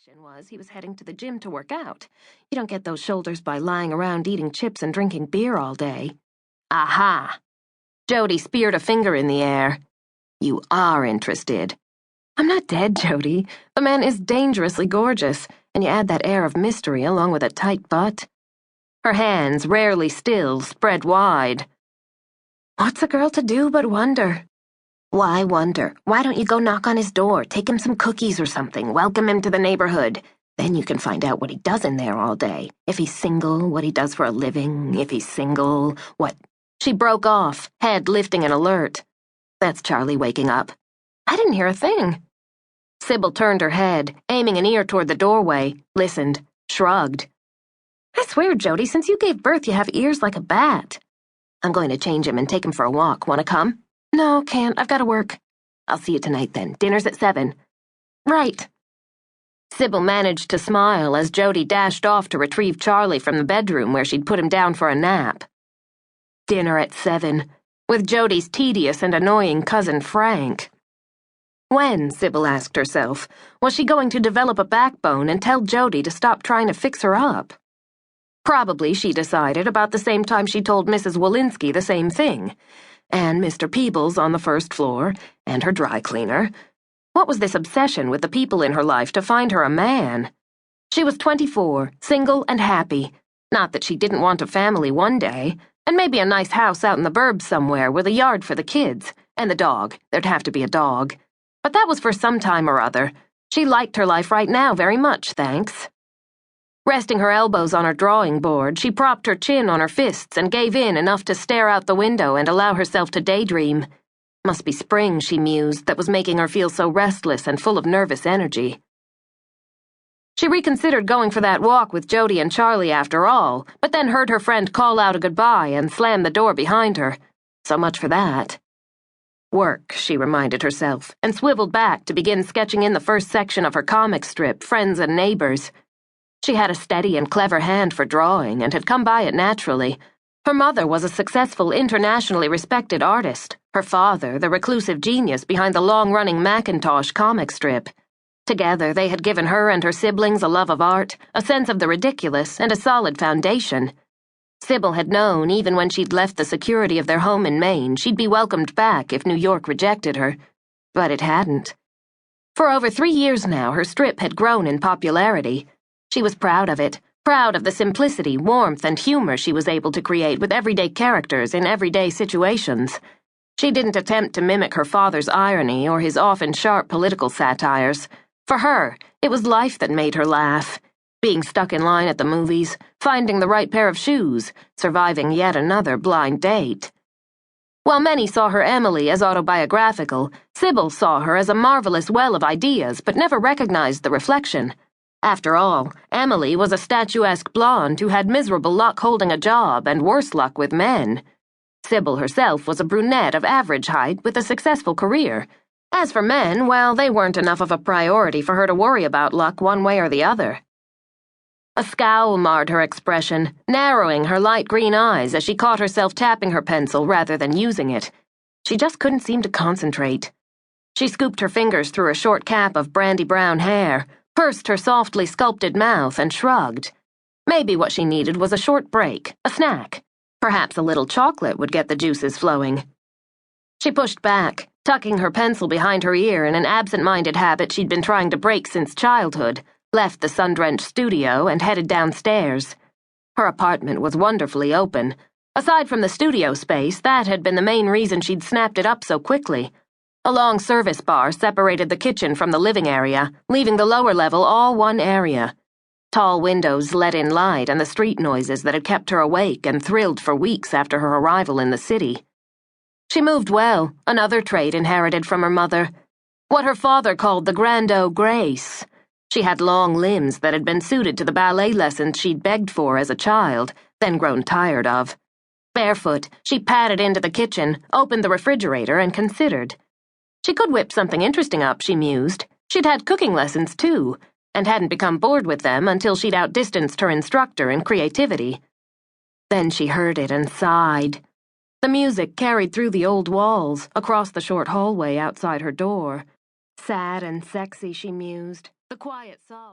distraction was he was heading to the gym to work out. You don't get those shoulders by lying around eating chips and drinking beer all day. Aha! Jody speared a finger in the air. You are interested. I'm not dead, Jody. The man is dangerously gorgeous, and you add that air of mystery along with a tight butt. Her hands, rarely still, spread wide. What's a girl to do but wonder? Why wonder? Why don't you go knock on his door, take him some cookies or something, welcome him to the neighborhood? Then you can find out what he does in there all day. If he's single, what he does for a living. If he's single, what... She broke off, head lifting in alert. That's Charlie waking up. I didn't hear a thing. Cybil turned her head, aiming an ear toward the doorway, listened, shrugged. I swear, Jody, since you gave birth, you have ears like a bat. I'm going to change him and take him for a walk. Want to come? No, can't. I've got to work. I'll see you tonight then. Dinner's at 7. Right. Cybil managed to smile as Jody dashed off to retrieve Charlie from the bedroom where she'd put him down for a nap. Dinner at 7, with Jody's tedious and annoying cousin Frank. When, Cybil asked herself, was she going to develop a backbone and tell Jody to stop trying to fix her up? Probably, she decided, about the same time she told Mrs. Walensky the same thing. And Mr. Peebles on the first floor, and her dry cleaner. What was this obsession with the people in her life to find her a man? She was 24, single and happy. Not that she didn't want a family one day, and maybe a nice house out in the burbs somewhere with a yard for the kids, and the dog. There'd have to be a dog. But that was for some time or other. She liked her life right now very much, thanks. Resting her elbows on her drawing board, she propped her chin on her fists and gave in enough to stare out the window and allow herself to daydream. Must be spring, she mused, that was making her feel so restless and full of nervous energy. She reconsidered going for that walk with Jody and Charlie after all, but then heard her friend call out a goodbye and slam the door behind her. So much for that. Work, she reminded herself, and swiveled back to begin sketching in the first section of her comic strip, Friends and Neighbors. She had a steady and clever hand for drawing and had come by it naturally. Her mother was a successful, internationally respected artist. Her father, the reclusive genius behind the long-running Macintosh comic strip. Together, they had given her and her siblings a love of art, a sense of the ridiculous, and a solid foundation. Cybil had known, even when she'd left the security of their home in Maine, she'd be welcomed back if New York rejected her. But it hadn't. For over 3 years now, her strip had grown in popularity. She was proud of it, proud of the simplicity, warmth, and humor she was able to create with everyday characters in everyday situations. She didn't attempt to mimic her father's irony or his often sharp political satires. For her, it was life that made her laugh. Being stuck in line at the movies, finding the right pair of shoes, surviving yet another blind date. While many saw her Emily as autobiographical, Cybil saw her as a marvelous well of ideas but never recognized the reflection. After all, Emily was a statuesque blonde who had miserable luck holding a job and worse luck with men. Cybil herself was a brunette of average height with a successful career. As for men, well, they weren't enough of a priority for her to worry about luck one way or the other. A scowl marred her expression, narrowing her light green eyes as she caught herself tapping her pencil rather than using it. She just couldn't seem to concentrate. She scooped her fingers through a short cap of brandy-brown hair, pursed her softly sculpted mouth, and shrugged. Maybe what she needed was a short break, a snack. Perhaps a little chocolate would get the juices flowing. She pushed back, tucking her pencil behind her ear in an absent-minded habit she'd been trying to break since childhood, left the sun-drenched studio and headed downstairs. Her apartment was wonderfully open. Aside from the studio space, that had been the main reason she'd snapped it up so quickly. A long service bar separated the kitchen from the living area, leaving the lower level all one area. Tall windows let in light and the street noises that had kept her awake and thrilled for weeks after her arrival in the city. She moved well, another trait inherited from her mother. What her father called the grando grace. She had long limbs that had been suited to the ballet lessons she'd begged for as a child, then grown tired of. Barefoot, she padded into the kitchen, opened the refrigerator, and considered. She could whip something interesting up, she mused. She'd had cooking lessons, too, and hadn't become bored with them until she'd outdistanced her instructor in creativity. Then she heard it and sighed. The music carried through the old walls, across the short hallway outside her door. Sad and sexy, she mused, the quiet sob.